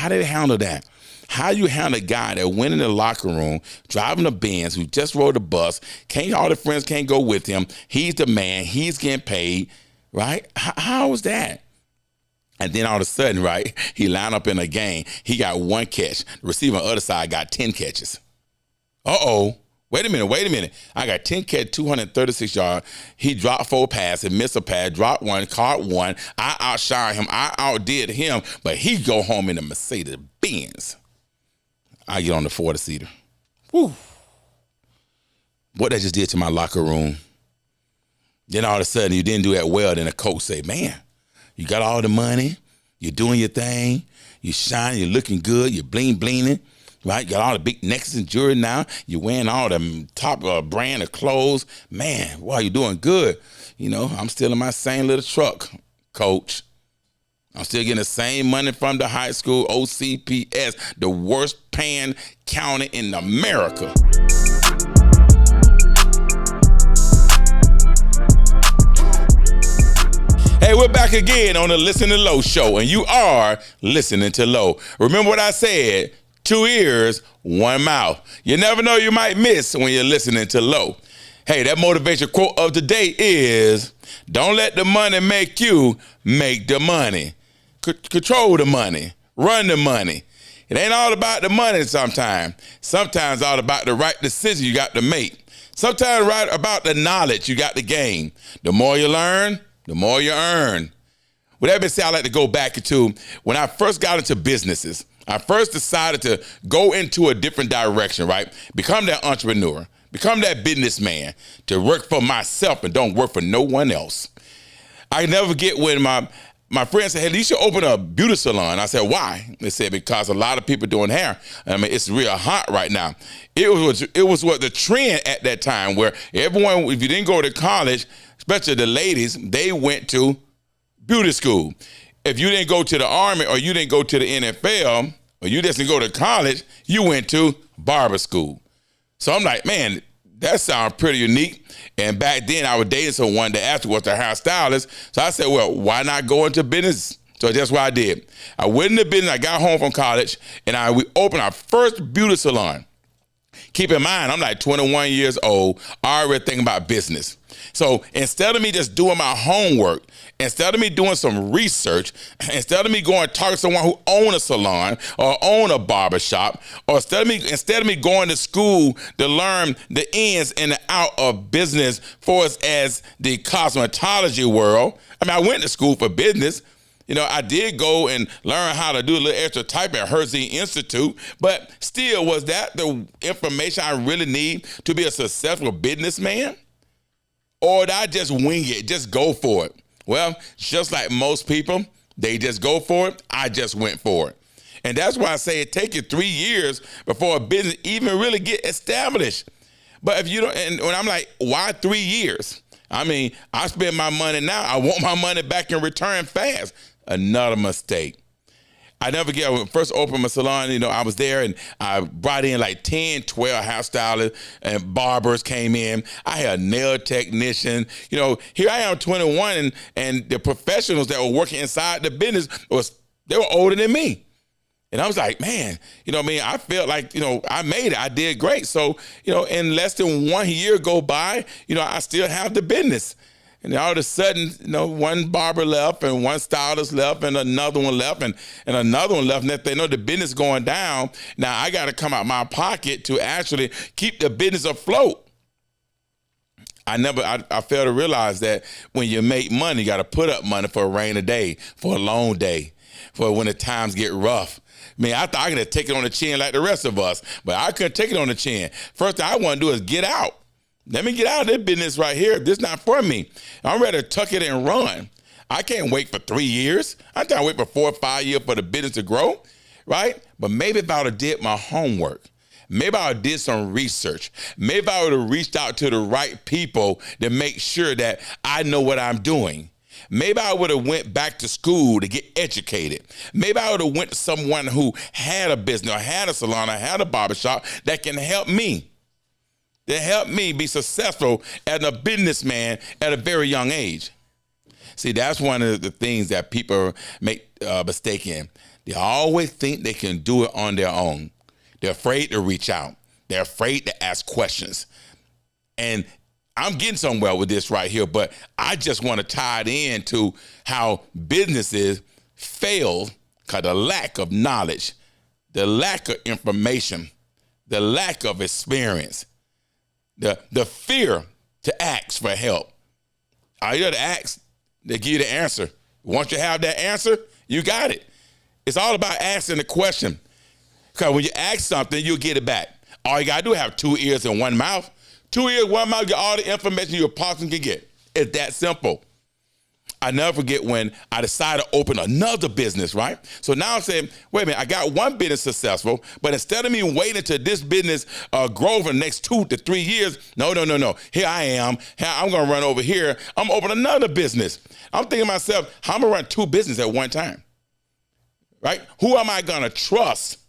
How did they handle that? How you handle a guy that went in the locker room, driving a Benz, who just rode the bus, all the friends can't go with him. He's the man. He's getting paid, right? How was that? And then all of a sudden, right, he lined up in a game. He got 1 catch. The receiver on the other side got 10 catches. Uh-oh. Wait a minute. I got 10 catch, 236 yards. He dropped 4 passes, missed a pass, dropped 1, caught 1. I outshined him. I outdid him, but he go home in a Mercedes Benz. I get on the 40-seater. Whew. What that just did to my locker room. Then all of a sudden, you didn't do that well. Then the coach say, man, you got all the money. You're doing your thing. You're shining. You're looking good. You're blinging, right? You got all the big necklaces and jewelry now. You're wearing all the top brand of clothes. Man, wow, you're doing good. You know, I'm still in my same little truck, coach. I'm still getting the same money from the high school, OCPS, the worst paying county in America. Hey, we're back again on the Listen to Low show, and you are listening to Low. Remember what I said, 2 ears, 1 mouth. You never know, you might miss when you're listening to Low. Hey, that motivation quote of the day is, don't let the money make you, make the money. Control the money, run the money. It ain't all about the money sometimes. Sometimes all about the right decision you got to make. Sometimes right about the knowledge you got to gain. The more you learn, the more you earn. With that being said, I like to go back to when I first got into businesses. I first decided to go into a different direction, right? Become that entrepreneur, become that businessman, to work for myself and don't work for no one else. I never forget when my friend said, hey, you should open a beauty salon. I said, why? They said, because a lot of people doing hair. I mean, it's real hot right now. It was what the trend at that time, where everyone, if you didn't go to college, especially the ladies, they went to beauty school. If you didn't go to the Army or you didn't go to the NFL or you just didn't go to college, you went to barber school. So I'm like, man, that sounds pretty unique. And back then I was dating someone that asked me what's a hairstylist. So I said, well, why not go into business? So that's what I did. I went into business. I got home from college and we opened our first beauty salon. Keep in mind, I'm like 21 years old, already thinking about business. So instead of me just doing my homework, instead of me doing some research, instead of me going to talk to someone who owns a salon or own a barbershop, or instead of me going to school to learn the ins and the out of business for us as the cosmetology world. I mean, I went to school for business. You know, I did go and learn how to do a little extra typing at Hersey Institute, but still, was that the information I really need to be a successful businessman? Or did I just wing it, just go for it? Well, just like most people, they just go for it. I just went for it. And that's why I say it takes you 3 years before a business even really get established. But if you don't, and when I'm like, why 3 years? I mean, I spend my money now. I want my money back in return fast. Another mistake. I never forget when I first opened my salon, you know, I was there and I brought in like 10, 12 hairstylists and barbers came in. I had a nail technician. You know, here I am 21 and the professionals that were working inside the business, they were older than me. And I was like, man, you know what I mean? I felt like, you know, I made it. I did great. So, you know, in less than 1 year go by, you know, I still have the business. And all of a sudden, you know, one barber left and one stylist left and another one left and another one left. And if they know the business going down, now I got to come out my pocket to actually keep the business afloat. I failed to realize that when you make money, you got to put up money for a rainy day, for a long day, for when the times get rough. I mean, I thought I could take it on the chin like the rest of us, but I couldn't take it on the chin. First thing I want to do is get out. Let me get out of this business right here. This is not for me. I'm ready to tuck it and run. I can't wait for 3 years. I'm trying to wait for 4 or 5 years for the business to grow, right? But maybe if I would have did my homework, maybe I would have did some research, maybe I would have reached out to the right people to make sure that I know what I'm doing. Maybe I would have went back to school to get educated. Maybe I would have went to someone who had a business or had a salon or had a barbershop that can help me. That helped me be successful as a businessman at a very young age. See, that's one of the things that people make a mistake in. They always think they can do it on their own. They're afraid to reach out. They're afraid to ask questions. And I'm getting somewhere with this right here, but I just want to tie it into how businesses fail because of the lack of knowledge, the lack of information, the lack of experience, the fear to ask for help. All you got to ask, they give you the answer. Once you have that answer, you got it. It's all about asking the question. Because when you ask something, you'll get it back. All you got to do is have 2 ears and 1 mouth. 2 ears, 1 mouth, get all the information you possibly can get. It's that simple. I never forget when I decided to open another business, right? So now I'm saying, wait a minute, I got one business successful, but instead of me waiting till this business grow for the next 2 to 3 years, no. Here I am. I'm going to run over here. I'm going to open another business. I'm thinking to myself, how am I going to run 2 businesses at one time? Right? Who am I going to trust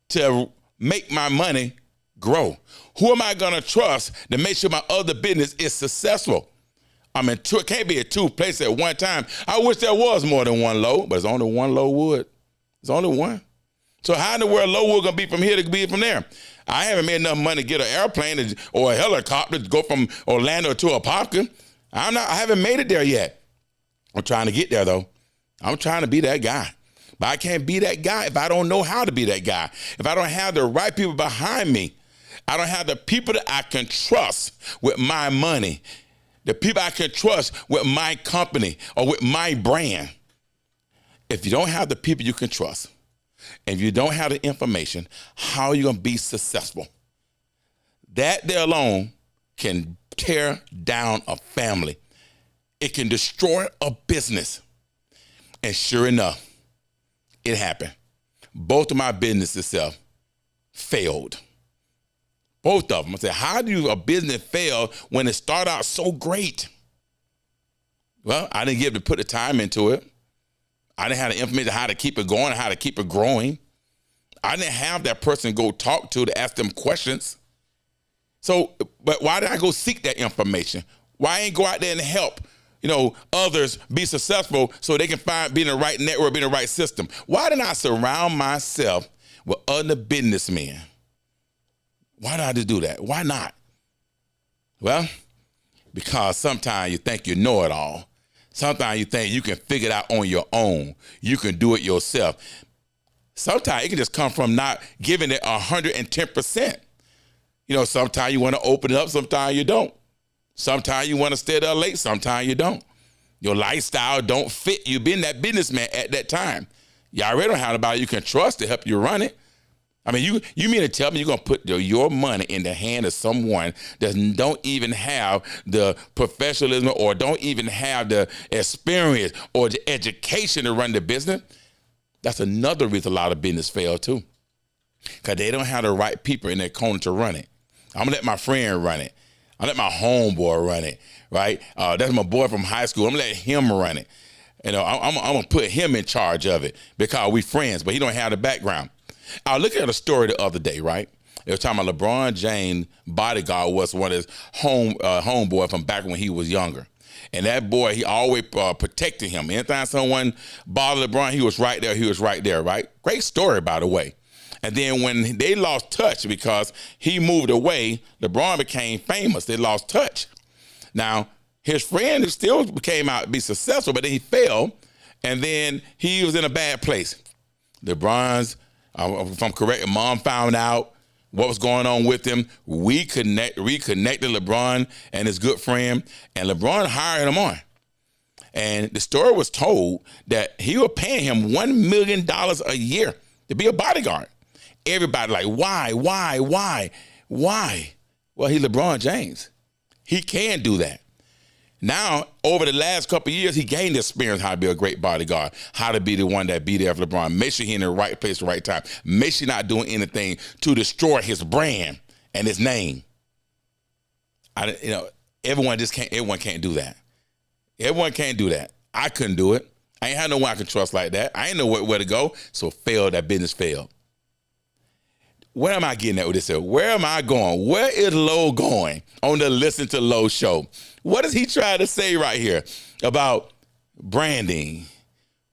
to make my money grow? Who am I going to trust to make sure my other business is successful? I mean, it can't be at 2 places at one time. I wish there was more than 1 load, but it's only 1 load wood. It's only 1. So how in the world low wood going to be from here to be from there? I haven't made enough money to get an airplane or a helicopter to go from Orlando to Apopka. I haven't made it there yet. I'm trying to get there, though. I'm trying to be that guy. But I can't be that guy if I don't know how to be that guy. If I don't have the right people behind me. I don't have the people that I can trust with my money. The people I can trust with my company or with my brand. If you don't have the people you can trust, and if you don't have the information, how are you going to be successful? That there alone can tear down a family. It can destroy a business. And sure enough, it happened. Both of my businesses failed. Both of them. I said, how do a business fail when it started out so great? Well, I didn't get to put the time into it. I didn't have the information how to keep it going, how to keep it growing. I didn't have that person to go talk to ask them questions. So, but why did I go seek that information? Why ain't go out there and help, others be successful so they can be in the right network, be in the right system? Why didn't I surround myself with other businessmen? Why did I just do that? Why not? Well, because sometimes you think you know it all. Sometimes you think you can figure it out on your own. You can do it yourself. Sometimes it can just come from not giving it 110%. Sometimes you want to open it up, sometimes you don't. Sometimes you want to stay there late, sometimes you don't. Your lifestyle don't fit you being that businessman at that time. You already don't have anybody you can trust to help you run it. I mean, you mean to tell me you're going to put your money in the hand of someone that don't even have the professionalism or don't even have the experience or the education to run the business? That's another reason a lot of business fail too. Because they don't have the right people in their corner to run it. I'm going to let my friend run it. I'm going to let my homeboy run it, right? That's my boy from high school. I'm going to let him run it. I'm going to put him in charge of it because we friends, but he don't have the background. I was looking at a story the other day, right? It was talking about LeBron James' bodyguard was one of his homeboy from back when he was younger. And that boy, he always protected him. Anytime someone bothered LeBron, he was right there. He was right there, right? Great story, by the way. And then when they lost touch because he moved away, LeBron became famous. They lost touch. Now, his friend still came out to be successful, but then he fell, and then he was in a bad place. LeBron's, if I'm correct, mom found out what was going on with him. Reconnected LeBron and his good friend, and LeBron hired him on. And the story was told that he was paying him $1 million a year to be a bodyguard. Everybody like, why? Well, he's LeBron James. He can do that. Now, over the last couple of years, he gained experience how to be a great bodyguard, how to be the one that be there for LeBron. Make sure he's in the right place at the right time. Make sure you're not doing anything to destroy his brand and his name. Everyone can't do that. Everyone can't do that. I couldn't do it. I ain't had no one I could trust like that. I ain't know where to go, so that business failed. Where am I getting at with this? Where am I going? Where is Lowe going on the Listen to Lowe show? What is he trying to say right here about branding?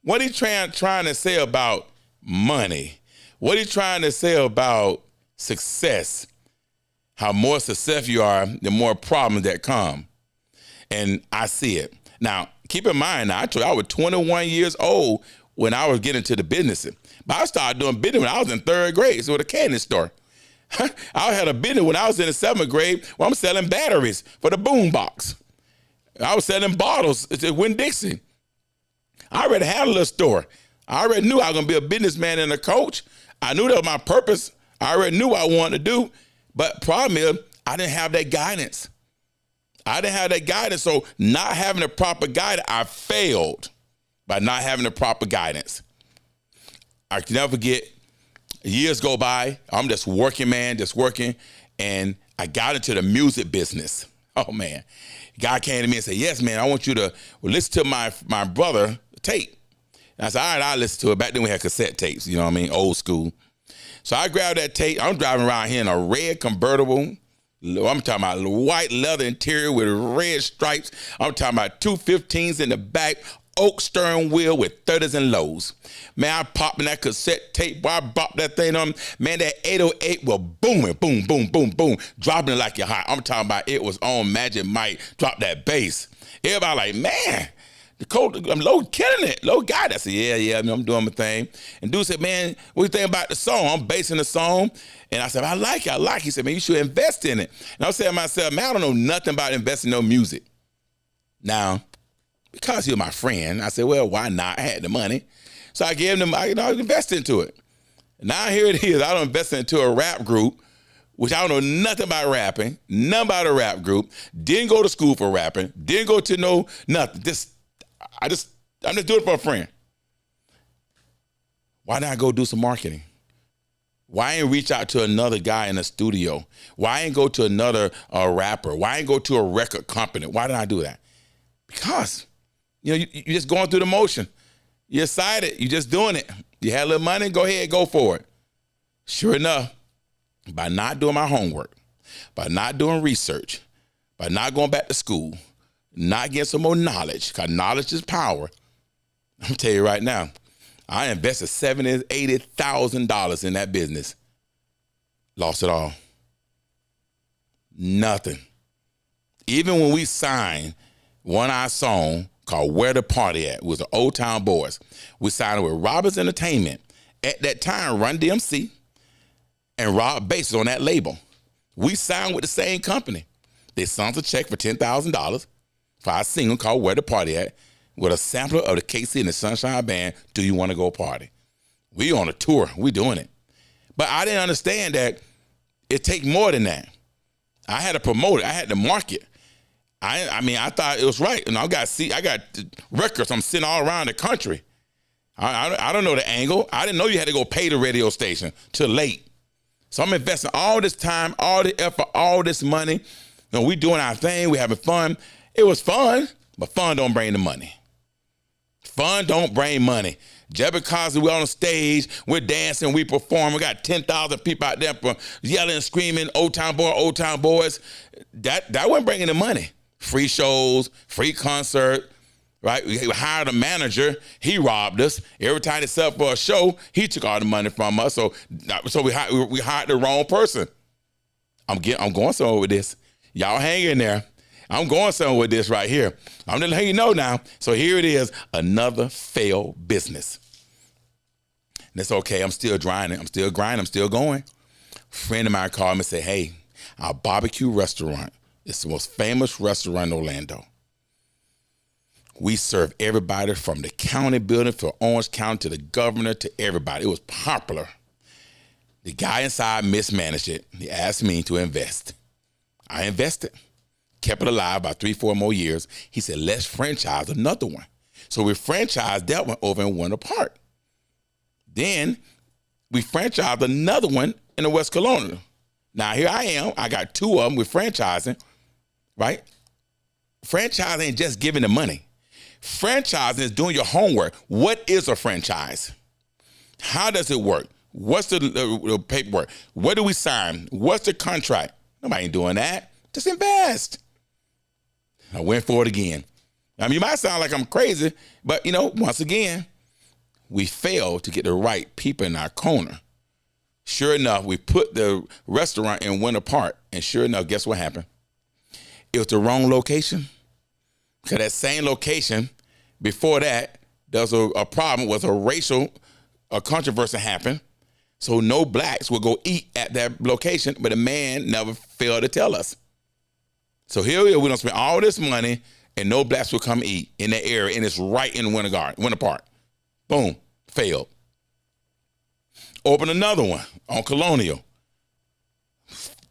What is he trying to say about money. What are you trying to say about success? How more successful you are, the more problems that come. And I see it. Now, keep in mind, now, I was 21 years old when I was getting into the business. But I started doing business when I was in 3rd grade, so at a candy store. I had a business when I was in the 7th grade where I'm selling batteries for the boom box. I was selling bottles to Winn-Dixie. I already had a little store. I already knew I was going to be a businessman and a coach. I knew that was my purpose. I already knew what I wanted to do. But problem is, I didn't have that guidance. So not having the proper guidance, I failed by not having the proper guidance. I can never forget, years go by, I'm just working, and I got into the music business. Oh, man. God came to me and said, yes, man, I want you to listen to my brother tape. And I said, all right, I'll listen to it. Back then we had cassette tapes, you know what I mean, old school. So I grabbed that tape. I'm driving around here in a red convertible. I'm talking about white leather interior with red stripes. I'm talking about 215s in the back, oak steering wheel with 30s and lows. Man, I popped in that cassette tape. Boy, I bopped that thing on. Man, that 808 was booming, boom, boom, boom, boom, dropping it like you're hot. I'm talking about it was on Magic Mike, drop that bass. Everybody like, man, I'm low killing it. Low guy. I said, yeah, I'm doing my thing. And dude said, man, what you think about the song? I'm basing the song. And I said, I like it. He said, man, you should invest in it. And I was saying to myself, man, I don't know nothing about investing in no music. Now, because he was my friend, I said, well, why not? I had the money. So I gave him, I invested into it. And now here it is. I don't invest into a rap group, which I don't know nothing about rapping, nothing about a rap group, didn't go to school for rapping, didn't go to nothing. I'm just doing it for a friend. Why not go do some marketing? Why ain't reach out to another guy in the studio? Why ain't go to another rapper? Why ain't go to a record company? Why did I do that? Because, you're just going through the motion. You're excited. You're just doing it. You had a little money, go ahead, go for it. Sure enough, by not doing my homework, by not doing research, by not going back to school, not getting some more knowledge, because knowledge is power. I'm tell you right now, I invested $70,000, $80,000 in that business. Lost it all. Nothing. Even when we signed one-eye song called Where the Party At, it was the Old Town Boys. We signed with Roberts Entertainment. At that time, Run DMC and Rob Bass on that label. We signed with the same company. They sent us a check for $10,000 for our single called Where the Party At, with a sampler of the KC and the Sunshine Band, Do You Want to Go Party? We on a tour. We doing it. But I didn't understand that it take more than that. I had to promote it. I had to market. I thought it was right. And I got records. I'm sitting all around the country. I don't know the angle. I didn't know you had to go pay the radio station till late. So I'm investing all this time, all the effort, all this money. We doing our thing. We having fun. It was fun, but fun don't bring the money. Fun don't bring money. Just because we're on the stage, we're dancing, we perform, we got 10,000 people out there yelling and screaming, Old Town Boys, that wasn't bringing the money. Free shows, free concert, right? We hired a manager, he robbed us. Every time they set up for a show, he took all the money from us, so we hired the wrong person. I'm going somewhere with this. Y'all hang in there. I'm going somewhere with this right here. I'm just letting you know now. So here it is, another failed business. And it's okay, I'm still grinding, I'm still going. A friend of mine called me and said, hey, our barbecue restaurant, it's the most famous restaurant in Orlando. We serve everybody from the county building for Orange County to the governor to everybody. It was popular. The guy inside mismanaged it. He asked me to invest. I invested. Kept it alive about 3-4 more years. He said, let's franchise another one. So we franchised that one over in Winter Park. Then we franchised another one in the West Colonial. Now here I am. I got 2 of them with franchising, right? Franchising ain't just giving the money. Franchising is doing your homework. What is a franchise? How does it work? What's the paperwork? What do we sign? What's the contract? Nobody ain't doing that. Just invest. I went for it again. I mean, you might sound like I'm crazy, but once again, we failed to get the right people in our corner. Sure enough, we put the restaurant in Winter Park, and sure enough, guess what happened? It was the wrong location. Because that same location, before that, there was a problem, was a racial controversy happened. So no blacks would go eat at that location, but the man never failed to tell us. So here we are, we don't spend all this money, and no blacks will come eat in that area, and it's right in Winter Park. Boom, failed. Open another one on Colonial.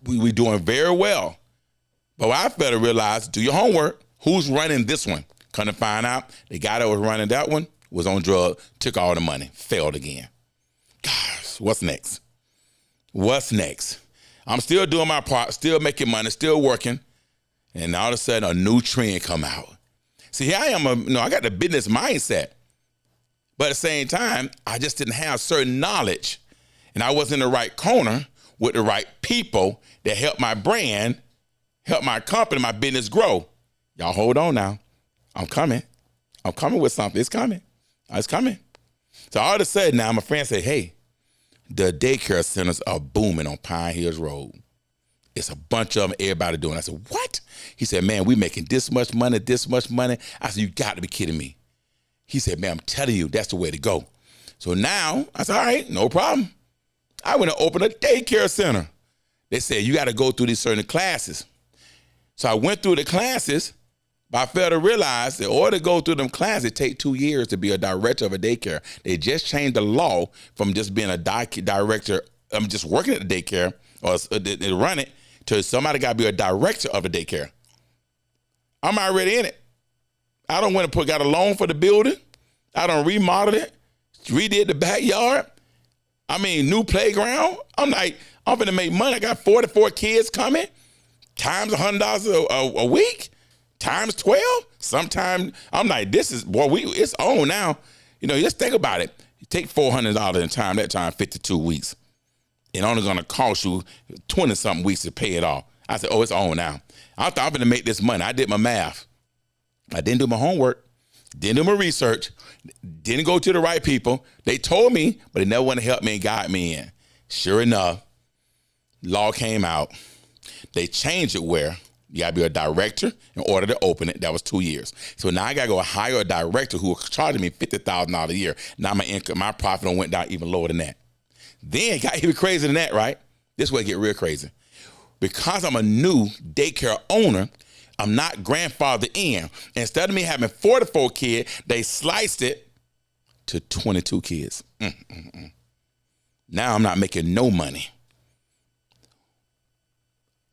We doing very well. But I failed to realize, do your homework. Who's running this one? Come to find out, the guy that was running that one was on drugs, took all the money, failed again. Gosh, what's next? What's next? I'm still doing my part, still making money, still working, and all of a sudden a new trend come out. See, here I am, I got the business mindset, but at the same time, I just didn't have certain knowledge, and I wasn't in the right corner with the right people that helped my brand, help my company, my business grow. Y'all hold on now. I'm coming. I'm coming with something. It's coming. It's coming. So all of a sudden now, my friend said, hey, the daycare centers are booming on Pine Hills Road. It's a bunch of them, everybody doing it. I said, what? He said, man, we making this much money, this much money. I said, you got to be kidding me. He said, man, I'm telling you, that's the way to go. So now, I said, all right, no problem. I went to open a daycare center. They said, you got to go through these certain classes. So I went through the classes, but I failed to realize in order to go through them classes, it takes 2 years to be a director of a daycare. They just changed the law from just being a director, just working at the daycare or they run it, to somebody got to be a director of a daycare. I'm already in it. I don't want to got a loan for the building. I don't remodeled it, redid the backyard. I mean, new playground. I'm like, I'm going to make money. I got 44 kids coming, times $100 a week. Times 12, sometimes I'm like, this is, boy, it's on now. Just think about it. You take $400 in time, that time 52 weeks. And only gonna cost you 20-something weeks to pay it off. I said, oh, it's on now. I thought I'm gonna make this money. I did my math. I didn't do my homework, didn't do my research, didn't go to the right people. They told me, but they never want to help me and guide me in. Sure enough, law came out. They changed it where you gotta be a director in order to open it. That was 2 years. So now I gotta go hire a director who was charging me $50,000 a year. Now my income, my profit went down even lower than that. Then it got even crazier than that, right? This way it get real crazy. Because I'm a new daycare owner, I'm not grandfathered in. Instead of me having 44 kids, they sliced it to 22 kids. Now I'm not making no money.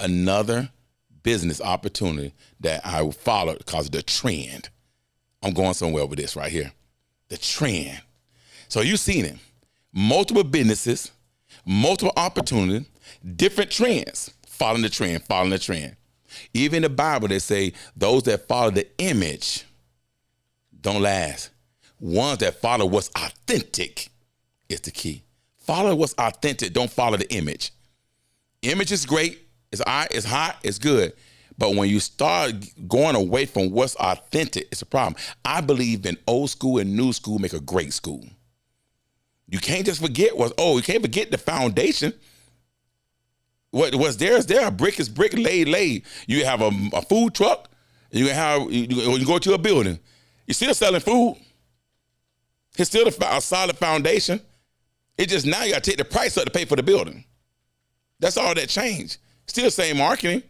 Another business opportunity that I followed because of the trend. I'm going somewhere with this right here. The trend. So you've seen it. Multiple businesses, multiple opportunities, different trends. Following the trend, following the trend. Even in the Bible, they say those that follow the image don't last. Ones that follow what's authentic is the key. Follow what's authentic. Don't follow the image. Image is great. It's hot, it's good. But when you start going away from what's authentic, it's a problem. I believe in old school and new school make a great school. You can't just forget you can't forget the foundation. What's there is there. A brick is brick, laid. You have a food truck, you go to a building. You're still selling food. It's still a solid foundation. It just now you got to take the price up to pay for the building. That's all that changed. Still the same marketing.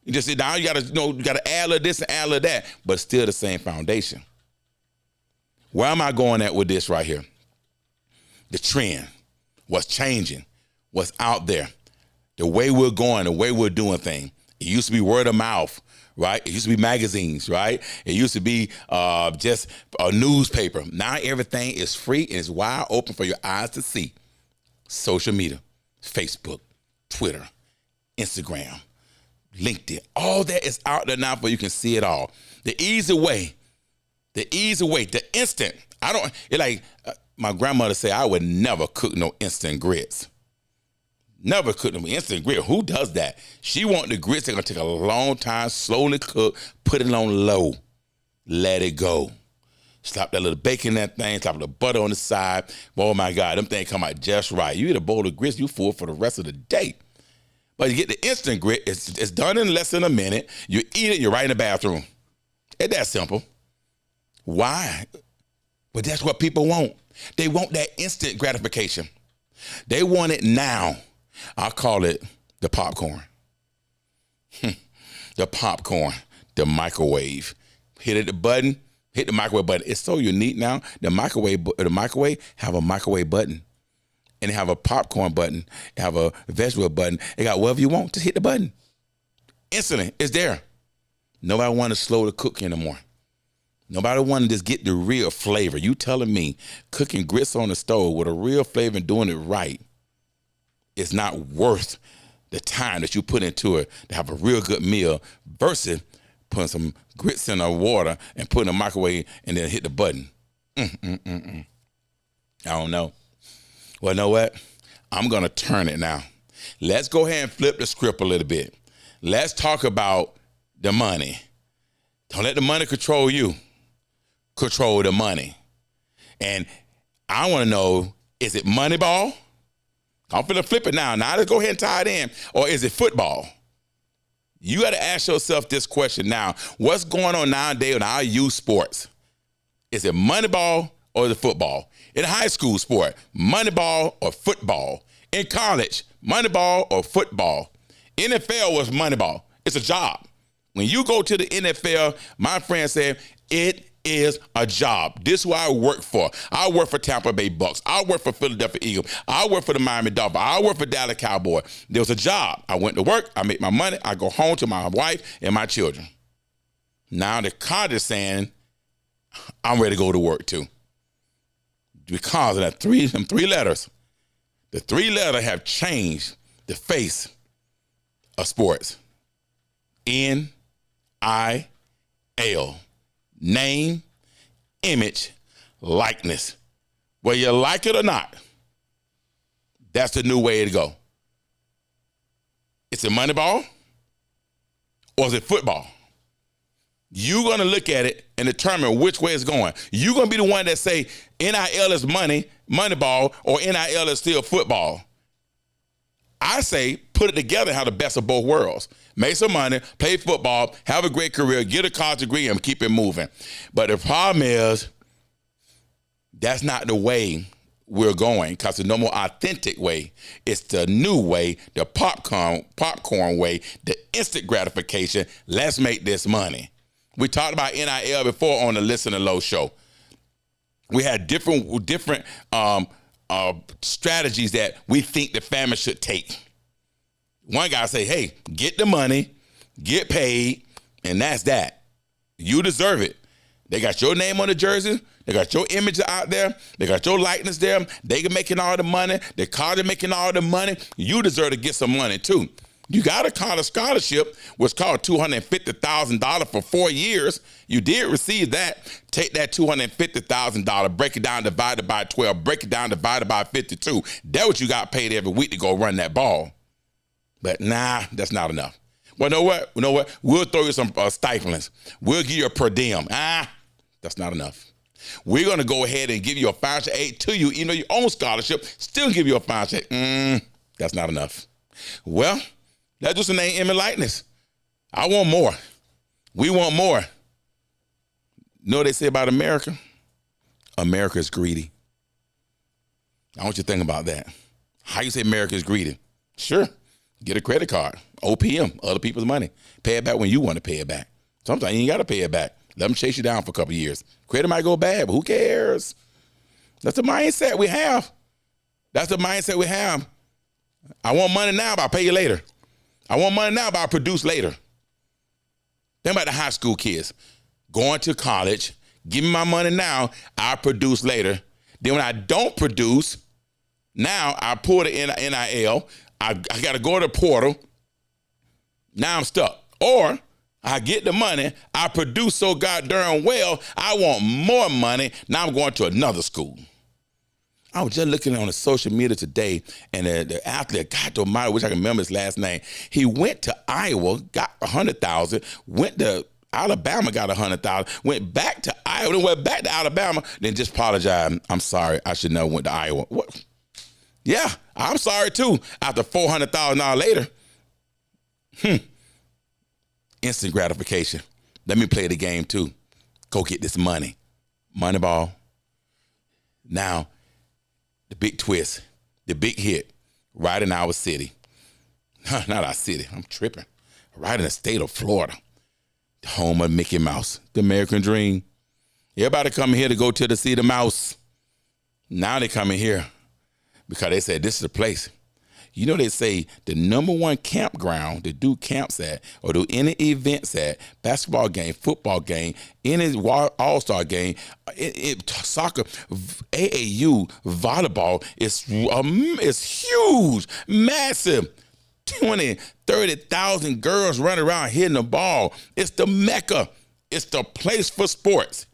You just now you gotta add a little this and add a little that, but still the same foundation. Where am I going at with this right here? The trend, what's changing, what's out there, the way we're going, the way we're doing things. It used to be word of mouth, right? It used to be magazines, right? It used to be just a newspaper. Now everything is free and it's wide open for your eyes to see. Social media, Facebook, Twitter, Instagram, LinkedIn, all that is out there now for you can see it all. The easy way, the instant. My grandmother said I would never cook no instant grits. Never cook no instant grits. Who does that? She want the grits that are gonna take a long time, slowly cook, put it on low, let it go. Slap that little bacon in that thing, slap a little butter on the side. Oh my God, them things come out just right. You eat a bowl of grits, you full for the rest of the day. But you get the instant grit, it's done in less than a minute. You eat it, you're right in the bathroom. It's that simple. Why? But that's what people want. They want that instant gratification. They want it now. I call it the popcorn. The popcorn, the microwave. Hit the button, hit the microwave button. It's so unique now. The microwave have a microwave button. And they have a popcorn button, they have a vegetable button. They got whatever you want, just hit the button. Instantly, it's there. Nobody want to slow the cook anymore. Nobody want to just get the real flavor. You telling me cooking grits on the stove with a real flavor and doing it right is not worth the time that you put into it to have a real good meal versus putting some grits in the water and putting in the microwave and then hit the button. I don't know. Well, you know what? I'm going to turn it now. Let's go ahead and flip the script a little bit. Let's talk about the money. Don't let the money control you. Control the money. And I want to know, is it money ball? I'm finna flip it now. Now let's go ahead and tie it in. Or is it football? You got to ask yourself this question now. What's going on nowadays in our youth sports? Is it money ball or is it football? In high school sport, money ball or football? In college, money ball or football? NFL was money ball. It's a job. When you go to the NFL, my friend said, it is a job. This is what I work for. I work for Tampa Bay Bucks. I work for Philadelphia Eagles. I work for the Miami Dolphins. I work for Dallas Cowboys. There was a job. I went to work. I make my money. I go home to my wife and my children. Now the college is saying, I'm ready to go to work too. Because of them three letters. The three letters have changed the face of sports. NIL. Name, image, likeness. Whether you like it or not, that's the new way to go. It's a money ball or is it football? You're going to look at it and determine which way it's going. You're going to be the one that say NIL is money ball, or NIL is still football. I say put it together and have the best of both worlds. Make some money, play football, have a great career, get a college degree, and keep it moving. But the problem is that's not the way we're going, because the no more authentic way. It's the new way, the popcorn way, the instant gratification. Let's make this money. We talked about NIL before on the Listen to Low show. We had different strategies that we think the family should take. One guy say, hey, get the money, get paid, and that's that. You deserve it. They got your name on the jersey. They got your image out there. They got your likeness there. They making all the money. The college making all the money. You deserve to get some money too. You got a college scholarship, which called $250,000 for 4 years. You did receive that. Take that $250,000, break it down, divide it by 12, break it down, divide it by 52. That's what you got paid every week to go run that ball. But nah, that's not enough. Well, you know what? We'll throw you some stipends. We'll give you a per diem. That's not enough. We're going to go ahead and give you a financial aid to you, even though your own scholarship, still give you a financial aid. That's not enough. Well, that's just a name, image, likeness. I want more. We want more. You know what they say about America? America is greedy. I want you to think about that. How you say America is greedy? Sure. Get a credit card, OPM, other people's money. Pay it back when you want to pay it back. Sometimes you ain't got to pay it back. Let them chase you down for a couple of years. Credit might go bad, but who cares? That's the mindset we have. That's the mindset we have. I want money now, but I'll pay you later. I want money now, but I'll produce later. Think about the high school kids going to college. Give me my money now, I'll produce later. Then when I don't produce, now I pull the NIL. I got to go to the portal. Now I'm stuck. Or I get the money. I produce so goddamn well, I want more money. Now I'm going to another school. I was just looking on the social media today, and the athlete, God almighty, I wish I can remember his last name. He went to Iowa, got $100,000, went to Alabama got 100,000. Went back to Iowa, then went back to Alabama, then just apologized. I'm sorry, I should never went to Iowa. What? Yeah, I'm sorry too. After $400,000 later, instant gratification. Let me play the game too. Go get this money. Moneyball. Now, the big twist, the big hit, right in our city. Not our city, I'm tripping. Right in the state of Florida. The home of Mickey Mouse, the American dream. Everybody coming here to go to see the mouse. Now they coming here because they said this is the place. You know, they say the number one campground to do camps at or do any events at, basketball game, football game, any all-star game, soccer, AAU, volleyball is huge, massive. 20, 30,000 girls running around hitting the ball. It's the Mecca. It's the place for sports.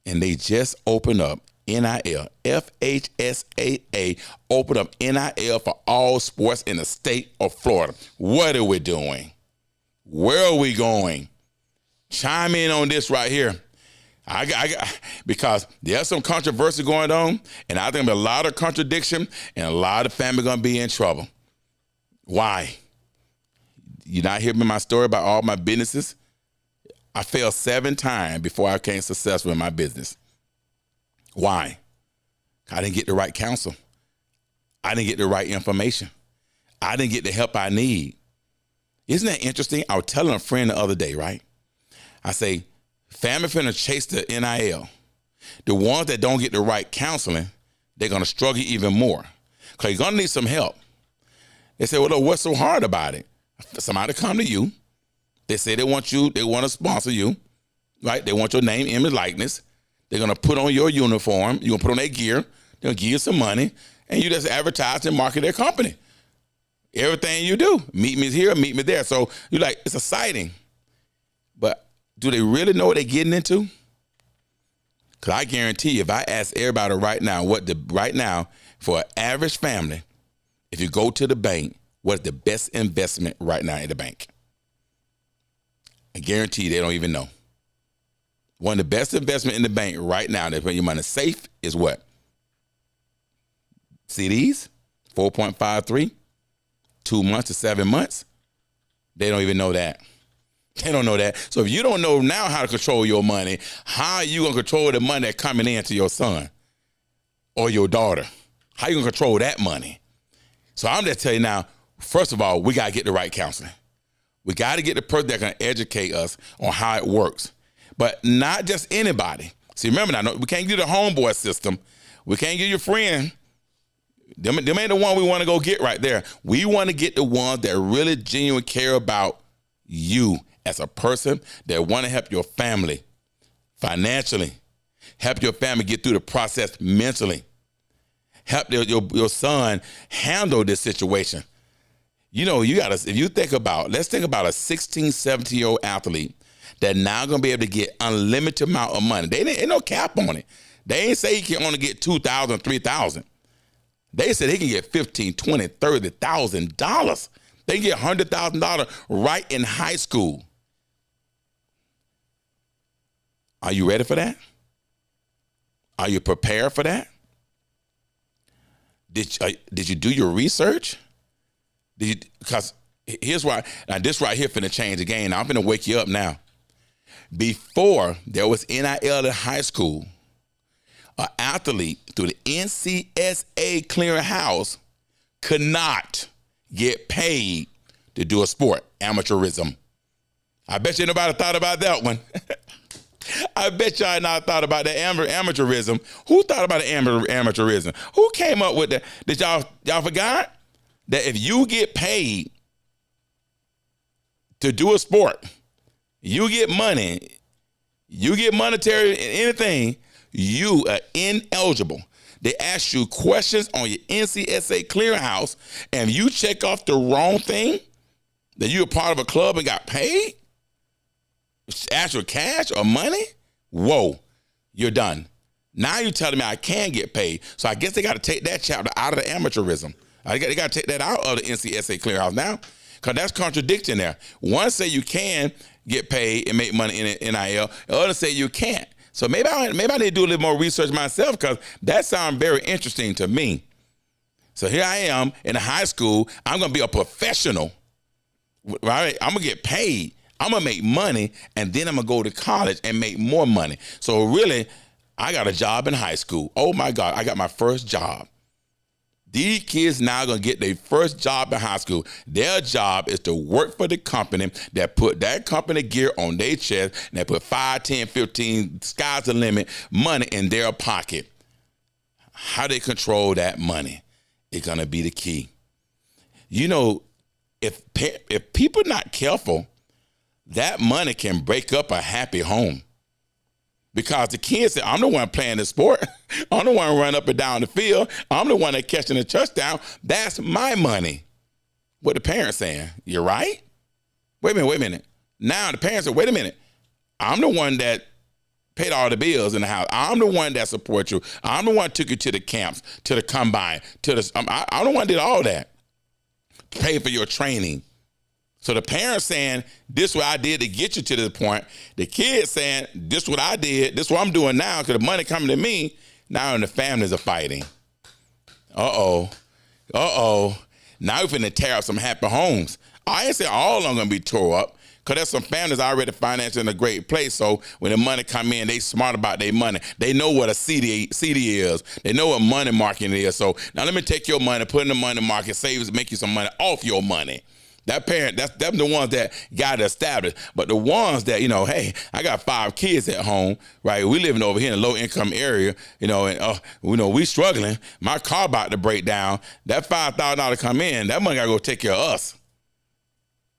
And they just opened up NIL, FHSAA, opened up NIL for all sports in the state of Florida. What are we doing? Where are we going? Chime in on this right here. Because there's some controversy going on, and I think there's a lot of contradiction, and a lot of family going to be in trouble. Why? You not hearing my story about all my businesses? I failed 7 times before I became successful in my business. Why? I didn't get the right counsel. I didn't get the right information. I didn't get the help I need. Isn't that interesting? I was telling a friend the other day, right? I say, family finna chase the NIL. The ones that don't get the right counseling, they're gonna struggle even more. Because you're gonna need some help. They say, well, what's so hard about it? Somebody come to you. They say they want to sponsor you, right? They want your name, image, likeness. They're going to put on your uniform. You're going to put on their gear. They're going to give you some money. And you just advertise and market their company. Everything you do, meet me here, meet me there. So you're like, it's exciting. But do they really know what they're getting into? Because I guarantee you, if I ask everybody right now for an average family, if you go to the bank, what's the best investment right now in the bank? I guarantee you they don't even know. One of the best investment in the bank right now that when your money safe is what? CDs, 4.53, 2 months to 7 months. They don't even know that. They don't know that. So if you don't know now how to control your money, how are you going to control the money that's coming in to your son or your daughter? How are you going to control that money? So I'm just telling you now, first of all, we got to get the right counseling. We got to get the person that's going to educate us on how it works. But not just anybody. See, remember now, we can't give you the homeboy system. We can't give your friend. Them ain't the one we want to go get right there. We want to get the ones that really genuinely care about you as a person, that want to help your family financially, help your family get through the process mentally, help your son handle this situation. You know, if you think about, let's think about a 16, 17-year-old athlete that now going to be able to get unlimited amount of money. Ain't no cap on it. They ain't say he can only get $2,000, $3,000. They said he can get $15,000, $20,000, $30,000. They can get $100,000 right in high school. Are you ready for that? Are you prepared for that? Did you do your research? Because here's why. Now this right here finna change the game. Now I'm finna wake you up now. Before there was NIL in high school, an athlete through the NCSA clearinghouse could not get paid to do a sport, amateurism. I bet you nobody thought about that one. I bet y'all not thought about that amateurism. Who thought about amateurism? Who came up with that? Did y'all forgot that if you get paid to do a sport, you get money, you get monetary anything, you are ineligible. They ask you questions on your NCSA clearinghouse, and if you check off the wrong thing, that you're a part of a club and got paid, actual cash or money, whoa, you're done. Now you're telling me I can get paid. So I guess they got to take that chapter out of the amateurism. They got to take that out of the NCSA clearinghouse now, because that's contradicting there. One say you can, get paid and make money in NIL, and others say you can't. So maybe I need to do a little more research myself, because that sounds very interesting to me. So here I am in high school. I'm going to be a professional, right? I'm going to get paid. I'm going to make money, and then I'm going to go to college and make more money. So really, I got a job in high school. Oh my God, I got my first job. These kids now going to get their first job in high school. Their job is to work for the company that put that company gear on their chest, and they put 5, 10, 15, sky's the limit, money in their pocket. How they control that money is going to be the key. You know, if people not careful, that money can break up a happy home. Because the kids say, I'm the one playing the sport. I'm the one running up and down the field. I'm the one that catching the touchdown. That's my money. What the parents saying, you're right? Wait a minute. Now the parents say, wait a minute. I'm the one that paid all the bills in the house. I'm the one that supports you. I'm the one that took you to the camps, to the combine, I'm the one that did all that. Pay for your training. So the parents saying, this is what I did to get you to this point. The kids saying, this is what I did. This is what I'm doing now, because the money coming to me. Now the families are fighting. Uh-oh. Now we're finna tear up some happy homes. I ain't say all of them going to be tore up, because there's some families already financially in a great place. So when the money come in, they smart about their money. They know what a CD is. They know what money market is. So now let me take your money, put it in the money market, save, make you some money off your money. That parent, them the ones that got it established. But the ones that, hey, I got 5 kids at home, right? We living over here in a low income area, and we struggling. My car about to break down. That $5,000 come in, that money gotta go take care of us.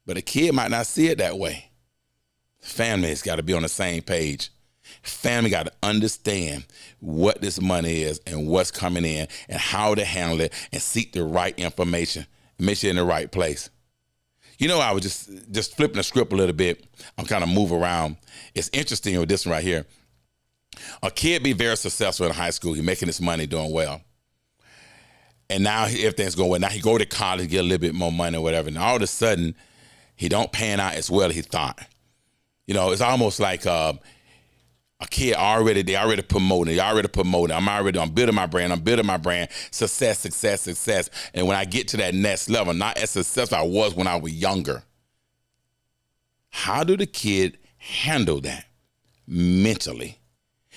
But a kid might not see it that way. Families got to be on the same page. Family got to understand what this money is and what's coming in and how to handle it and seek the right information, make sure in the right place. I was just flipping the script a little bit. I'm kind of move around. It's interesting with this one right here. A kid be very successful in high school. He's making his money, doing well. And now everything's going well. Now he go to college, get a little bit more money or whatever. And all of a sudden, he don't pan out as well as he thought. It's almost like a kid they already promoting. I'm building my brand. Success. And when I get to that next level, not as successful I was when I was younger. How do the kid handle that mentally?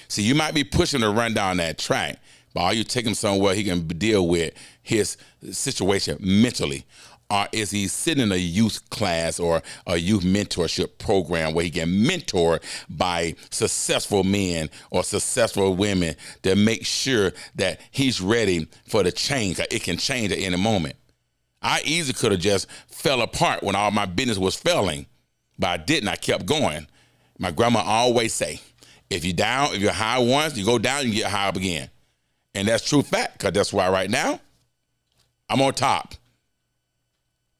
See, you might be pushing to run down that track, but are you taking him somewhere he can deal with his situation mentally? Or is he sitting in a youth class or a youth mentorship program where he can mentor by successful men or successful women to make sure that he's ready for the change? It can change at any moment. I easily could have just fell apart when all my business was failing, but I didn't. I kept going. My grandma always say, if you're high once, you go down, you get high up again. And that's true fact, because that's why right now I'm on top.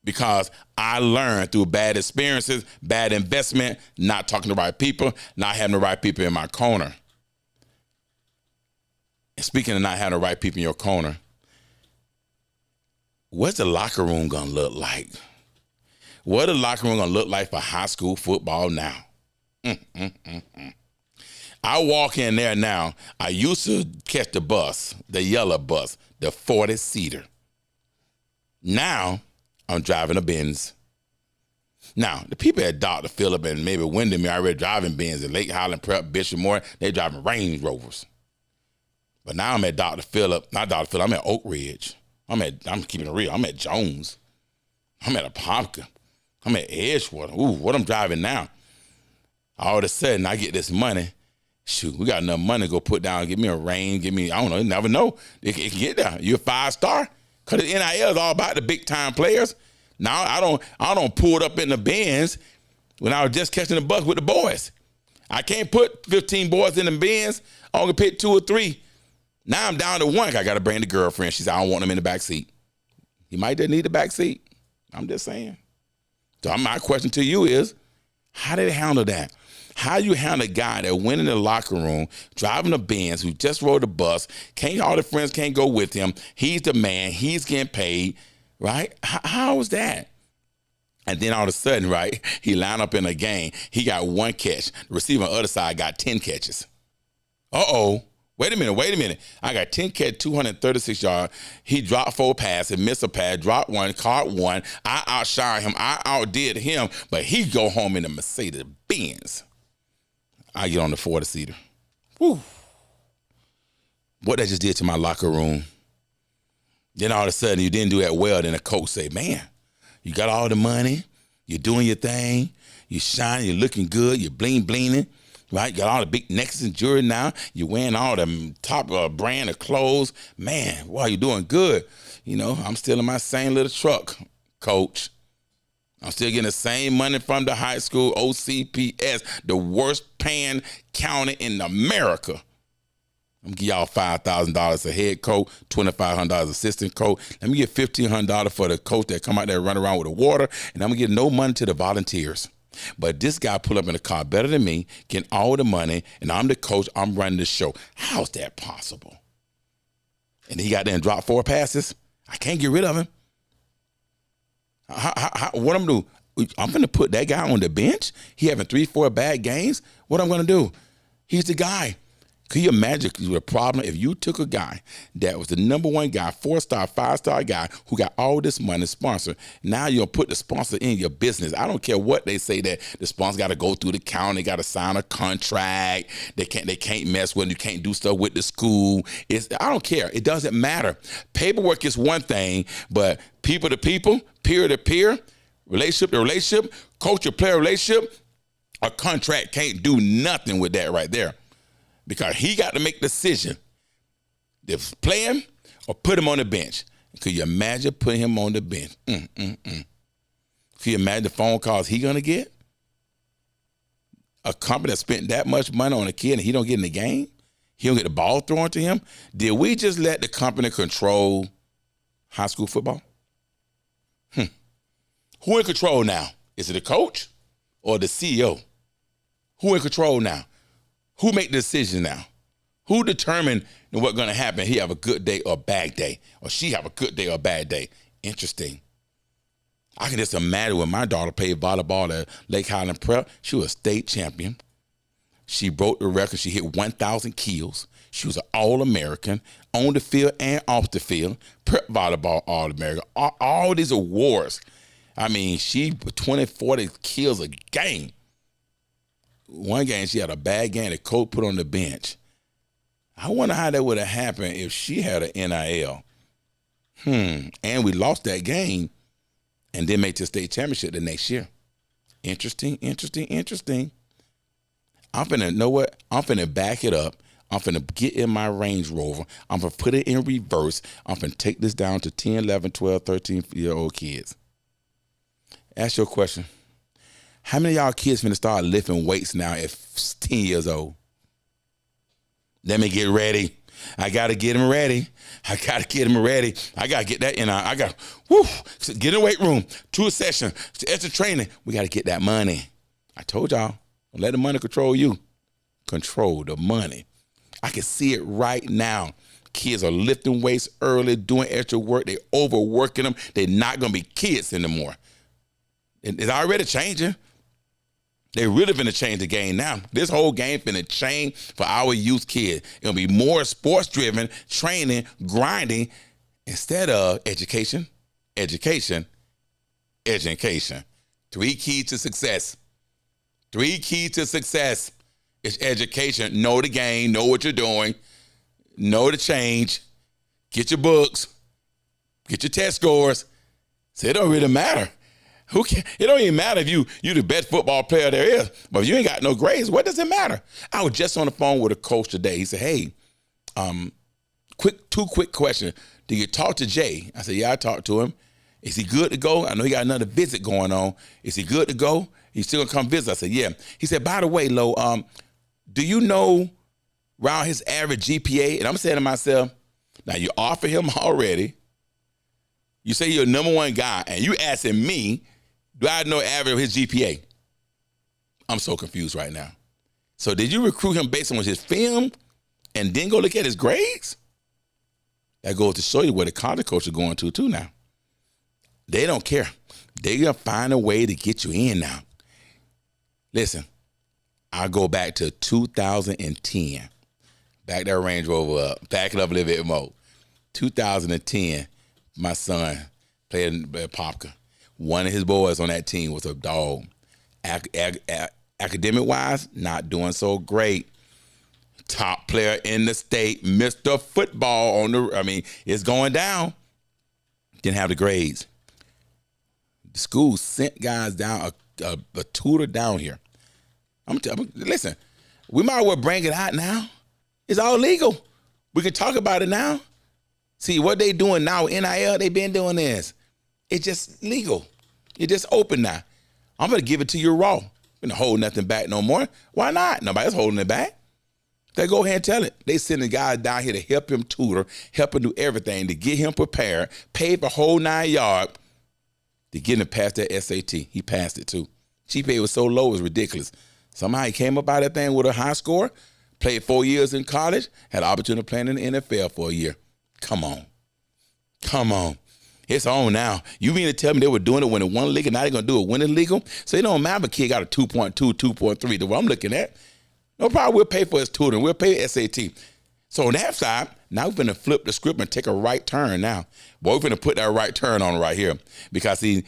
Because I learned through bad experiences, bad investment, not talking to the right people, not having the right people in my corner. And speaking of not having the right people in your corner, what's the locker room gonna look like? What the locker room gonna look like for high school football now? I walk in there now. I used to catch the bus, the yellow bus, the 40-seater. Now, I'm driving a Benz. Now, the people at Dr. Phillip and maybe Windermere already driving Benz, and Lake Highland Prep, Bishop Moore, they driving Range Rovers. But now I'm at Dr. Phillip, not Dr. Phillip, I'm at Oak Ridge. I'm keeping it real. I'm at Jones. I'm at Apopka. I'm at Edgewater. Ooh, what I'm driving now. All of a sudden, I get this money. Shoot, we got enough money to go put down, give me a range, I don't know, you never know. It can get there. You're a 5-star. Because the NIL is all about the big-time players. Now, I don't pull it up in the Benz when I was just catching the bus with the boys. I can't put 15 boys in the Benz. I only pick 2 or 3. Now I'm down to 1. I got to bring the girlfriend. She said, I don't want them in the back seat. He might just need the back seat. I'm just saying. So my question to you is, how did they handle that? How you handle a guy that went in the locker room, driving a Benz, who just rode the bus, all the friends can't go with him. He's the man. He's getting paid, right? How was that? And then all of a sudden, right, he lined up in a game. He got 1 catch. The receiver on the other side got 10 catches. Uh-oh. Wait a minute. I got 10 catch, 236 yards. He dropped 4 passes, missed a pass, dropped 1, caught 1. I outshined him. I outdid him. But he go home in a Mercedes-Benz. I get on the 40-seater. Whew. What that just did to my locker room. Then all of a sudden, you didn't do that well. Then the coach say, man, you got all the money. You're doing your thing. You're shining. You're looking good. You're bling-blinging. Right? You got all the big necklaces and jewelry now. You're wearing all the top brand of clothes. Man, wow, you're doing good. You know, I'm still in my same little truck, coach. I'm still getting the same money from the high school, OCPS, the worst paying county in America. I'm going to give y'all $5,000 a head coach, $2,500 assistant coach. Let me get $1,500 for the coach that come out there and run around with the water, and I'm going to get no money to the volunteers. But this guy pulled up in a car better than me, getting all the money, and I'm the coach. I'm running the show. How's that possible? And he got there and dropped 4 passes. I can't get rid of him. What I'm going to do? I'm going to put that guy on the bench? He having 3-4 bad games? What I'm going to do? He's the guy. Could you imagine the problem if you took a guy that was the #1 guy, 4-star, 5-star guy who got all this money sponsored? Now you'll put the sponsor in your business. I don't care what they say that the sponsor got to go through the county, got to sign a contract. They can't mess with it. You can't do stuff with the school. I don't care. It doesn't matter. Paperwork is one thing, but people to people, peer to peer, relationship to relationship, coach to player relationship, a contract can't do nothing with that right there. Because he got to make the decision to play him or put him on the bench. Could you imagine putting him on the bench? Could you imagine the phone calls he going to get? A company that spent that much money on a kid and he don't get in the game? He don't get the ball thrown to him? Did we just let the company control high school football? Who in control now? Is it the coach or the CEO? Who in control now? Who make the decision now? Who determine what's going to happen? He have a good day or a bad day, or she have a good day or a bad day. Interesting. I can just imagine when my daughter played volleyball at Lake Highland Prep. She was a state champion. She broke the record. She hit 1,000 kills. She was an All-American on the field and off the field. Prep volleyball All-American. All these awards. I mean, she 20, 40 kills a game. One game, she had a bad game. The coach put on the bench. I wonder how that would have happened if she had an NIL. And we lost that game and then made the state championship the next year. Interesting. I'm finna, know what? I'm finna back it up. I'm finna get in my Range Rover. I'm finna put it in reverse. I'm finna take this down to 10, 11, 12, 13-year-old kids. Ask your question. How many of y'all kids finna start lifting weights now at 10 years old? Let me get ready. I got to get them ready. I got to get that in. Get in the weight room. 2 sessions. Extra training. We got to get that money. I told y'all, don't let the money control you. Control the money. I can see it right now. Kids are lifting weights early, doing extra work. They overworking them. They're not going to be kids anymore. It's already changing. They really finna change the game now. This whole game finna change for our youth kids. It'll be more sports-driven, training, grinding, instead of education. 3 keys to success. 3 keys to success is education. Know the game, know what you're doing, know the change, get your books, get your test scores. So it don't really matter. Who can? It don't even matter if you the best football player there is, but if you ain't got no grades, what does it matter? I was just on the phone with a coach today. He said, "Hey, 2 quick questions. Did you talk to Jay?" I said, "Yeah, I talked to him. Is he good to go? I know he got another visit going on. Is he good to go? He's still gonna come visit?" I said, "Yeah." He said, "By the way, Lo, do you know around his average GPA?" And I'm saying to myself, now you offer him already. You say you're a #1 guy, and you asking me, do I know average of his GPA? I'm so confused right now. So did you recruit him based on his film and then go look at his grades? That goes to show you where the college coach is going to too now. They don't care. They're going to find a way to get you in now. Listen, I go back to 2010. Back that Range Rover up. Back it up a little bit more. 2010, my son played in Popka. One of his boys on that team was a dog. Academic-wise, not doing so great. Top player in the state, Mr. Football it's going down. Didn't have the grades. The school sent guys down, a tutor down here. Listen, we might as well bring it out now. It's all legal. We can talk about it now. See, what they doing now with NIL, they been doing this. It's just legal. It's just open now. I'm going to give it to you raw. I'm going to hold nothing back no more. Why not? Nobody's holding it back. They go ahead and tell it. They send the guys down here to help him tutor, help him do everything, to get him prepared, pay for whole 9 yards to get him past that SAT. He passed it too. GPA was so low, it was ridiculous. Somehow he came up out of that thing with a high score, played 4 years in college, had an opportunity to play in the NFL for a year. Come on. It's on now. You mean to tell me they were doing it when it won league and now they're going to do it when it's legal? So it don't matter if a kid got a 2.2, 2.3, the way I'm looking at. No problem, we'll pay for his tutoring. We'll pay SAT. So on that side, now we're going to flip the script and take a right turn now. Boy, we're going to put that right turn on right here. Because the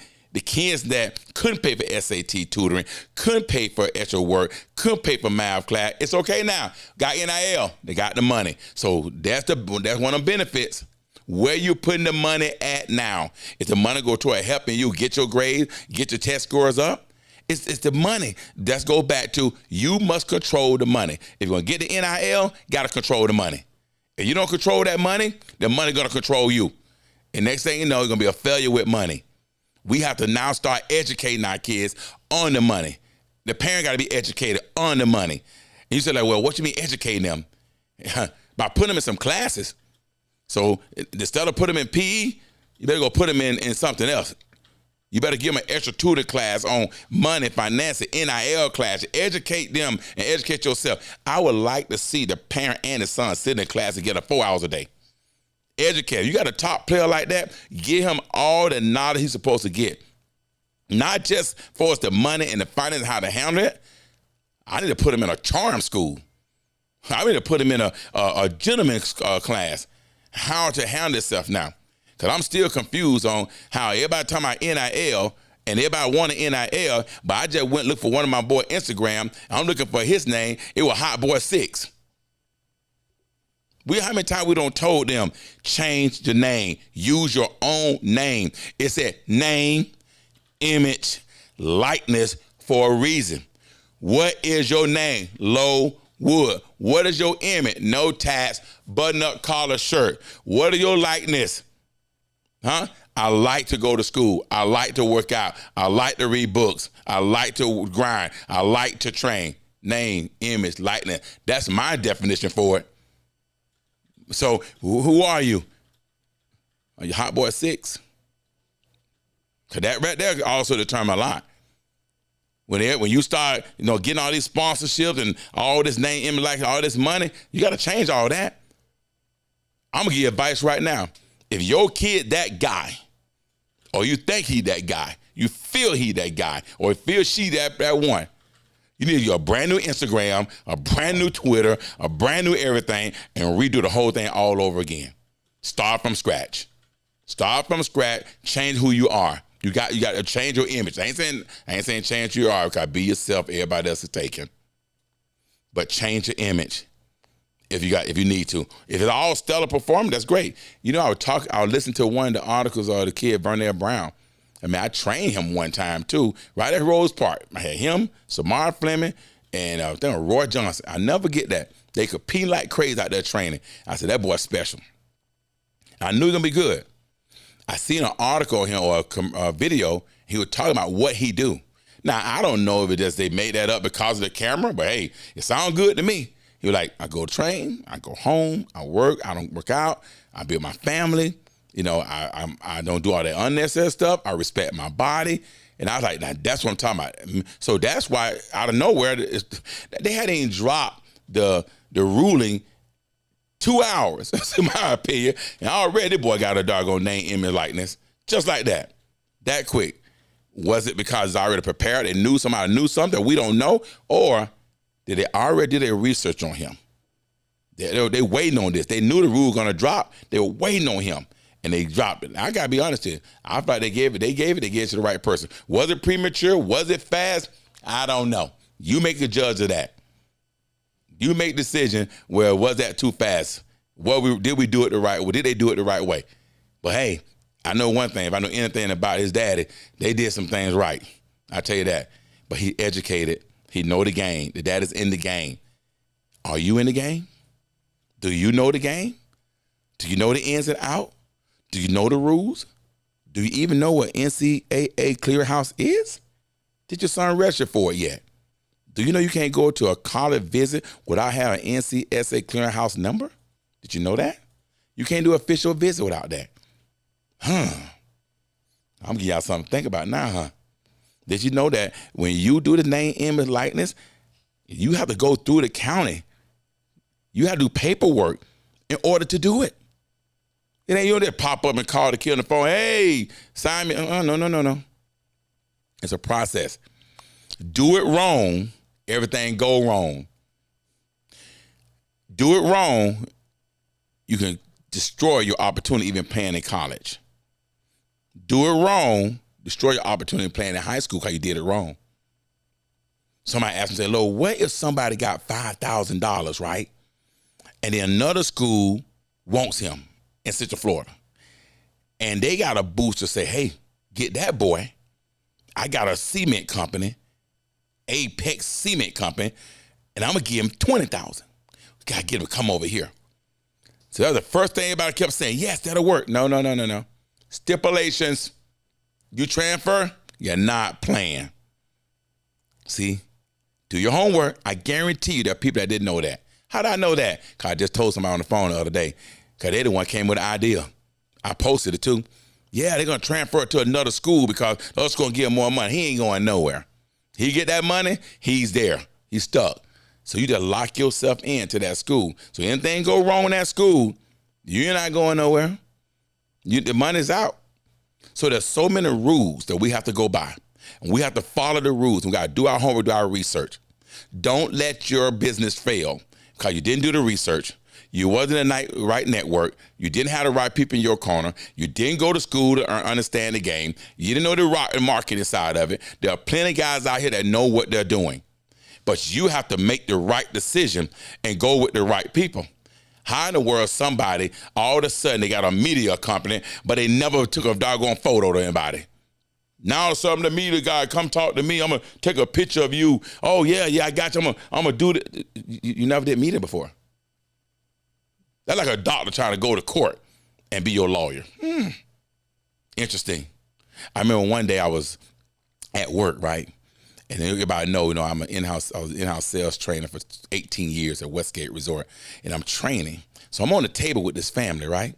kids that couldn't pay for SAT tutoring, couldn't pay for extra work, couldn't pay for math class, it's okay now. Got NIL, they got the money. So that's one of the benefits. Where you putting the money at now? Is the money go toward helping you get your grades, get your test scores up? It's the money. Let's go back to you must control the money. If you're going to get the NIL, got to control the money. If you don't control that money, the money going to control you. And next thing you know, you're going to be a failure with money. We have to now start educating our kids on the money. The parent got to be educated on the money. And you say, like, well, what you mean educating them? By putting them in some classes. So instead of put them in PE, you better go put them in something else. You better give them an extra tutor class on money, finance, NIL class. Educate them and educate yourself. I would like to see the parent and the son sit in class and get 4 hours a day. Educate. You got a top player like that, give him all the knowledge he's supposed to get. Not just for us the money and the finance, how to handle it. I need to put him in a charm school. I need to put him in a gentleman's class. How to handle himself now. Because I'm still confused on how everybody talking about NIL and everybody wanted NIL, but I just went and looked for one of my boy Instagram. I'm looking for his name. It was Hot Boy 6. How many times we don't told them, change the name, use your own name. It said name, image, likeness for a reason. What is your name? Low Wood. What is your image? No tats, button-up collar shirt. What are your likeness? I like to go to school. I like to work out. I like to read books. I like to grind. I like to train. Name, image, likeness. That's my definition for it. So who are you? Are you Hot Boy 6? Because that right there also determine a lot. When you start, getting all these sponsorships and all this name, image, likeness, all this money, you got to change all that. I'm going to give you advice right now. If your kid that guy, or you think he that guy, you feel he that guy, or feel she that one, you need a brand new Instagram, a brand new Twitter, a brand new everything, and redo the whole thing all over again. Start from scratch. Change who you are. You got to change your image. I ain't saying change who you are, because be yourself, everybody else is taken. But change your image. If you need to. If it's all stellar performance, that's great. I would listen to one of the articles of the kid, Vernell Brown. I trained him one time too, right at Rose Park. I had him, Samar Fleming, and Roy Johnson. I never get that. They compete like crazy out there training. I said, that boy's special. I knew he was gonna be good. I seen an article on him or a video, he was talking about what he do. Now, I don't know if it just they made that up because of the camera, but hey, it sounds good to me. He was like, I go train, I go home, I work, I don't work out, I build my family. I don't do all that unnecessary stuff. I respect my body. And I was like, now that's what I'm talking about. So that's why out of nowhere, they hadn't even dropped the ruling 2 hours, in my opinion. And already the boy got a doggone name, image, likeness, just like that. that quick? Was it because it's already prepared? They knew somebody knew something that we don't know? Or did they already do their research on him? They waiting on this. They knew the rule was going to drop. They were waiting on him, and they dropped it. I got to be honest here. I thought they gave it to the right person. Was it premature? Was it fast? I don't know. You make the judge of that. You make the decision, well, was that too fast? Did we do it the right way? Did they do it the right way? But hey, I know one thing. If I know anything about his daddy, they did some things right. I tell you that. But he educated. He know the game. The dad is in the game. Are you in the game? Do you know the game? Do you know the ins and out? Do you know the rules? Do you even know what NCAA clearinghouse is? Did your son register for it yet? Do you know you can't go to a college visit without having an NCSA clearinghouse number? Did you know that? You can't do an official visit without that. I'm gonna give y'all something to think about now, Did you know that when you do the name, image, likeness, you have to go through the county? You have to do paperwork in order to do it. It ain't you just pop up and call the kid on the phone, hey, sign me. No. It's a process. Do it wrong, everything go wrong. Do it wrong, you can destroy your opportunity even playing in college. Do it wrong, destroy your opportunity playing in high school because you did it wrong. Somebody asked me, say, Lord, what if somebody got $5,000, right? And then another school wants him in Central Florida. And they got a booster say, hey, get that boy. I got a cement company, Apex Cement Company, and I'm going to give him $20,000. Got to get him to come over here. So that was the first thing everybody kept saying, yes, that'll work. No. Stipulations. You transfer, you're not playing. See, do your homework. I guarantee you there are people that didn't know that. How did I know that? Because I just told somebody on the phone the other day. Because they the one came with the idea. I posted it too. Yeah, they're going to transfer it to another school because the other school going to give him more money. He ain't going nowhere. He get that money, he's there. He's stuck. So you just lock yourself into that school. So anything go wrong in that school, you're not going nowhere. The money's out. So there's so many rules that we have to go by. And we have to follow the rules. We got to do our homework, do our research. Don't let your business fail because you didn't do the research. You wasn't in the right network. You didn't have the right people in your corner. You didn't go to school to understand the game. You didn't know the marketing side of it. There are plenty of guys out here that know what they're doing. But you have to make the right decision and go with the right people. How in the world somebody, all of a sudden, they got a media company, but they never took a doggone photo to anybody? Now all of a sudden, the media guy, come talk to me. I'm going to take a picture of you. Oh, yeah, I got you. I'm going to do it. You never did media before. That's like a doctor trying to go to court and be your lawyer. Interesting. I remember one day I was at work, right? And everybody know, I was in-house sales trainer for 18 years at Westgate Resort, and I'm training. So I'm on the table with this family, right?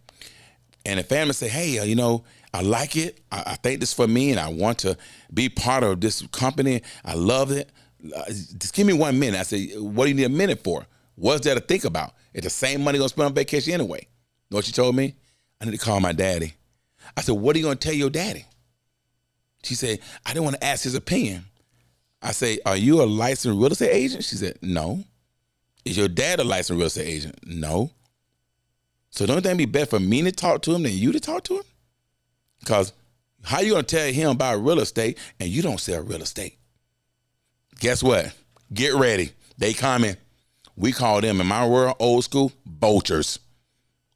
And the family say, hey, I like it. I think this is for me, and I want to be part of this company. I love it. Just give me 1 minute. I say, what do you need a minute for? What's there to think about? It's the same money going to spend on vacation anyway. Know what she told me? I need to call my daddy. I said, what are you going to tell your daddy? She said, I didn't want to ask his opinion. I say, are you a licensed real estate agent? She said, no. Is your dad a licensed real estate agent? No. So don't you think it'd be better for me to talk to him than you to talk to him? Because how you going to tell him about real estate and you don't sell real estate? Guess what? Get ready. They coming. We call them, in my world, old school, vultures.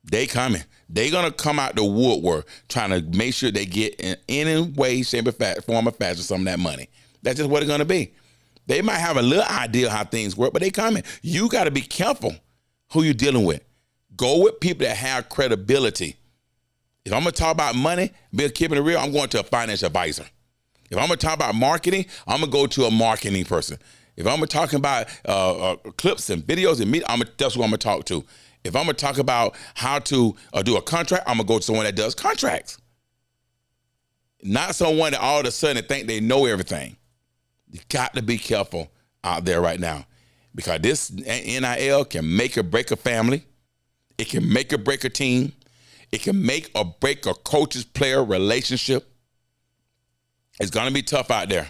They coming. They going to come out the woodwork trying to make sure they get in any way, shape, or form, or fashion some of that money. That's just what it's going to be. They might have a little idea how things work, but they coming. You got to be careful who you're dealing with. Go with people that have credibility. If I'm going to talk about money, keeping it real, I'm going to a financial advisor. If I'm going to talk about marketing, I'm going to go to a marketing person. If I'm going to talk about clips and videos and media, that's who I'm going to talk to. If I'm going to talk about how to do a contract, I'm going to go to someone that does contracts. Not someone that all of a sudden think they know everything. You got to be careful out there right now because this NIL can make or break a family. It can make or break a team. It can make or break a coach's player relationship. It's going to be tough out there.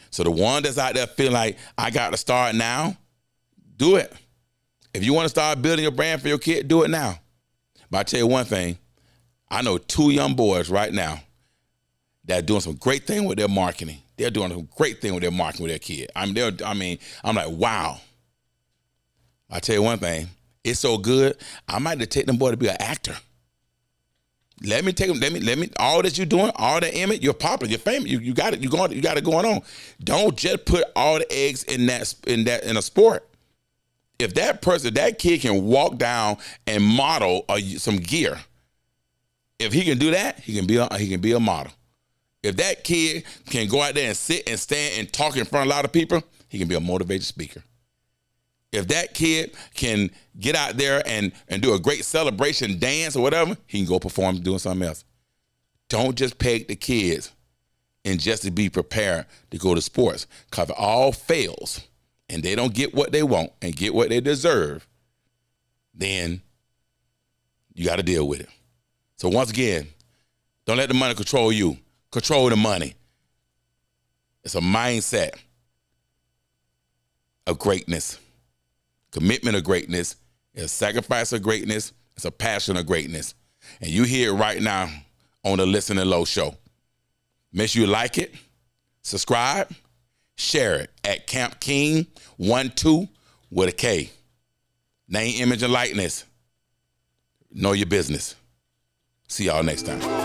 So the one that's out there feeling like, I got to start now, do it. If you want to start building your brand for your kid, do it now. But I tell you one thing, I know 2 young boys right now that are doing some great thing with their marketing. They're doing a great thing with their marketing with their kid. I'm like, wow. I tell you one thing, it's so good, I might have to take them boy to be an actor. Let me take them. Let me. All that you're doing, all that image, you're popular, you're famous. You got it. You got it going on. Don't just put all the eggs in a sport. If that kid can walk down and model some gear, if he can do that, he can be a model. If that kid can go out there and sit and stand and talk in front of a lot of people, he can be a motivated speaker. If that kid can get out there and do a great celebration dance or whatever, he can go perform doing something else. Don't just peg the kids and just to be prepared to go to sports. Because if it all fails and they don't get what they want and get what they deserve, then you got to deal with it. So once again, don't let the money control you. Control the money. It's a mindset of greatness. Commitment of greatness, it's a sacrifice of greatness, it's a passion of greatness. And you hear it right now on the Listen and Low show. Make sure you like it, subscribe, share it at Camp King 12 with a K. Name, image, and likeness. Know your business. See y'all next time.